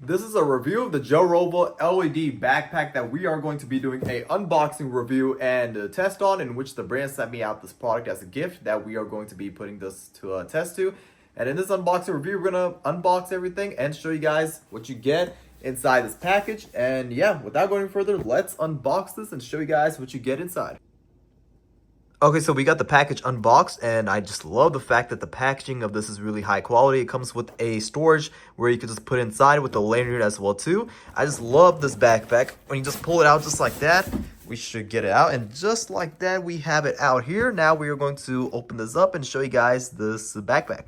This is a review of the Gelrova LED backpack that we are going to be doing a unboxing review and a test on, in which the brand sent me out this product as a gift that we are going to be putting this to a test to. And in this unboxing review, we're going to unbox everything and show you guys what you get inside this package. And yeah, without going further, let's unbox this and show you guys what you get inside. Okay, so we got the package unboxed, and I just love the fact that the packaging of this is really high quality. It comes with a storage where you can just put inside with the lanyard as well too. I just love this backpack. When you just pull it out just like that, we should get it out, and just like that, we have it out here. Now we are going to open this up and show you guys this backpack.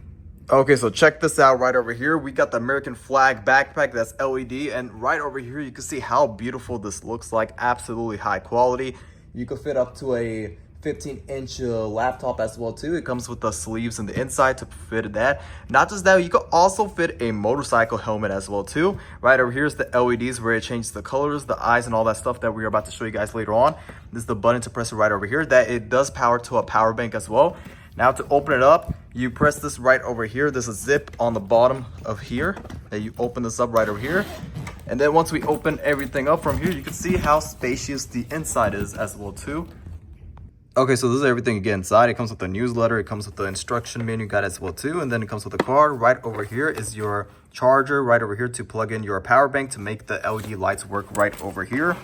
Okay, so check this out right over here. We got the American flag backpack that's LED, and right over here you can see how beautiful this looks like. Absolutely high quality. You can fit up to a 15-inch laptop as well too. It comes with the sleeves in the inside to fit that. Not just that, you can also fit a motorcycle helmet as well too. Right over here is the LEDs where it changes the colors, the eyes, and all that stuff that we're about to show you guys later on. This is the button to press it right over here. That it does power to a power bank as well. Now to open it up, you press this right over here. There's a zip on the bottom of here that you open this up right over here. And then once we open everything up from here, you can see how spacious the inside is as well too. Okay, so this is everything you get inside. It comes with a newsletter, it comes with the instruction menu guide as well too, and then it comes with a card. Right over here is your charger, right over here to plug in your power bank to make the LED lights work right over here.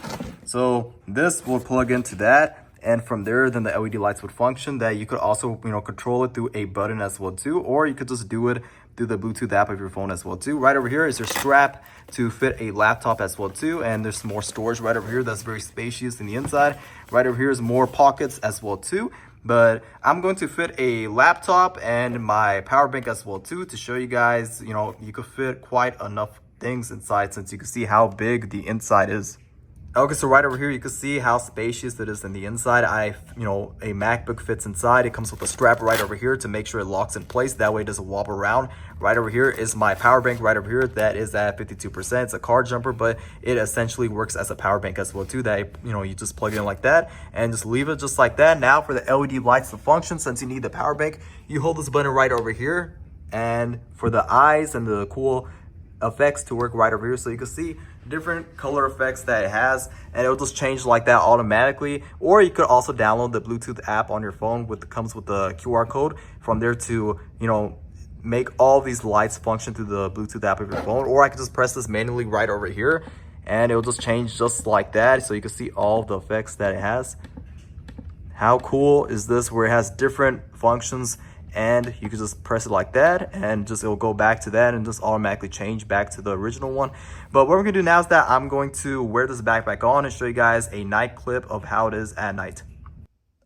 So this will plug into that, and from there then the LED lights would function. That you could also control it through a button as well too, or you could just do it through the Bluetooth app of your phone as well too. Right over here is your strap to fit a laptop as well too, and there's more storage right over here that's very spacious in the inside. Right over here is more pockets as well too, but I'm going to fit a laptop and my power bank as well too to show you guys, you could fit quite enough things inside, since you can see how big the inside is. Okay, so right over here, you can see how spacious it is in the inside. A MacBook fits inside. It comes with a strap right over here to make sure it locks in place. That way it doesn't wobble around. Right over here is my power bank right over here. That is at 52%. It's a car jumper, but it essentially works as a power bank as well too. That, you just plug it in like that and just leave it just like that. Now for the LED lights to function, since you need the power bank, you hold this button right over here. And for the eyes and the cool effects to work right over here, so you can see different color effects that it has, and it'll just change like that automatically. Or you could also download the Bluetooth app on your phone comes with the QR code from there to make all these lights function through the Bluetooth app of your phone. Or I could just press this manually right over here and it'll just change just like that, so you can see all the effects that it has. How cool is this, where it has different functions, and you can just press it like that and it'll go back to that and just automatically change back to the original one. But what we're gonna do now is that I'm going to wear this backpack on and show you guys a night clip of how it is at night.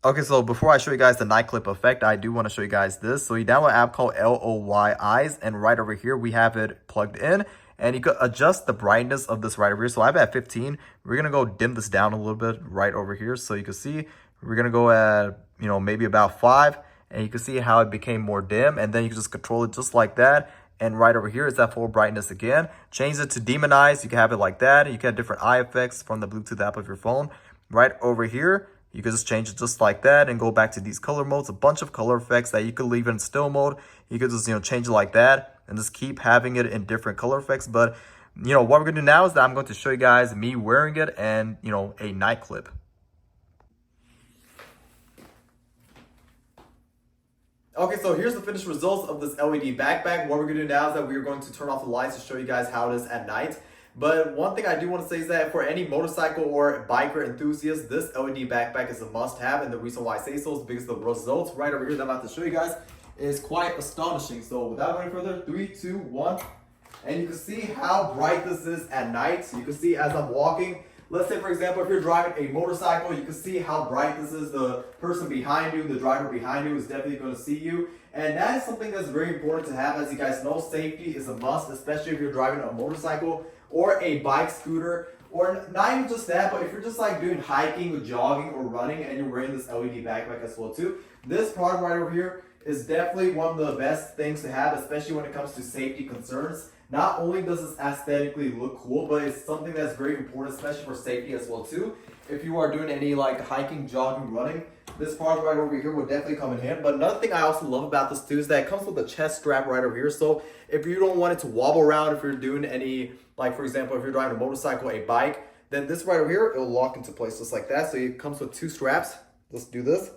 Okay, so before I show you guys the night clip effect, I do want to show you guys this. So you download an app called LOY Eyes, and right over here we have it plugged in, and you could adjust the brightness of this right over here. So I have it at 15. We're gonna go dim this down a little bit right over here, so you can see we're gonna go at maybe about 5. And you can see how it became more dim, and then you can just control it just like that. And right over here is that full brightness again. Change it to demonize, you can have it like that. You can have different eye effects from the Bluetooth app of your phone. Right over here, you can just change it just like that and go back to these color modes. A bunch of color effects that you could leave in still mode. You could just change it like that and just keep having it in different color effects. But what we're gonna do now is that I'm going to show you guys me wearing it and a night clip. Okay, so here's the finished results of this LED backpack. What we're going to do now is that we're going to turn off the lights to show you guys how it is at night. But one thing I do want to say is that for any motorcycle or biker enthusiast, this LED backpack is a must-have. And the reason why I say so is because the results right over here that I'm about to show you guys is quite astonishing. So without going further, 3, 2, 1. And you can see how bright this is at night. So you can see as I'm walking. Let's say, for example, if you're driving a motorcycle, you can see how bright this is. The person behind you, the driver behind you is definitely going to see you. And that is something that's very important to have. As you guys know, safety is a must, especially if you're driving a motorcycle or a bike, scooter, or not even just that, but if you're just like doing hiking or jogging or running and you're wearing this LED backpack as well too. This product right over here is definitely one of the best things to have, especially when it comes to safety concerns. Not only does this aesthetically look cool, but it's something that's very important, especially for safety as well too. If you are doing any like hiking, jogging, running, this product right over here will definitely come in handy. But another thing I also love about this too is that it comes with a chest strap right over here. So if you don't want it to wobble around, if you're doing any, like for example, if you're driving a motorcycle, a bike, then this right over here, it'll lock into place just like that. So it comes with 2 straps. Let's do this.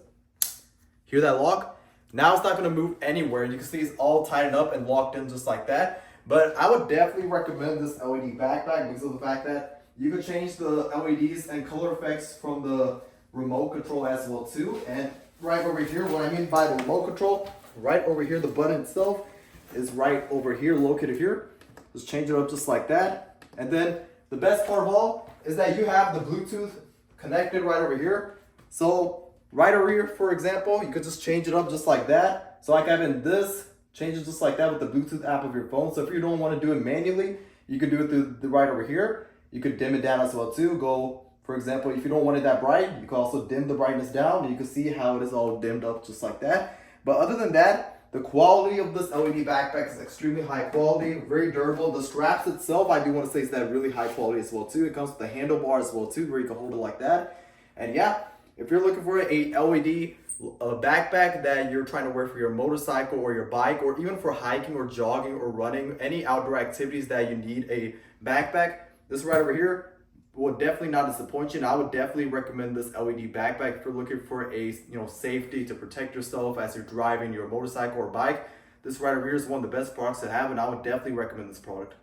Hear that lock? Now it's not gonna move anywhere. You can see it's all tightened up and locked in just like that. But I would definitely recommend this LED backpack because of the fact that you can change the LEDs and color effects from the remote control as well too. And right over here, what I mean by the remote control, right over here, the button itself is right over here, located here. Just change it up just like that. And then the best part of all is that you have the Bluetooth connected right over here. So right over here, for example, you could just change it up just like that. So like having this, change it just like that with the Bluetooth app of your phone. So if you don't want to do it manually, you could do it through the right over here. You could dim it down as well too. Go, for example, if you don't want it that bright, you can also dim the brightness down. And you can see how it is all dimmed up just like that. But other than that, the quality of this LED backpack is extremely high quality, very durable. The straps itself, I do want to say, is that really high quality as well too. It comes with the handlebar as well too, where you can hold it like that. And yeah, if you're looking for a LED backpack that you're trying to wear for your motorcycle or your bike, or even for hiking or jogging or running, any outdoor activities that you need a backpack, this right over here will definitely not disappoint you. And I would definitely recommend this LED backpack if you're looking for a safety to protect yourself as you're driving your motorcycle or bike. This right over here is one of the best products to have, and I would definitely recommend this product.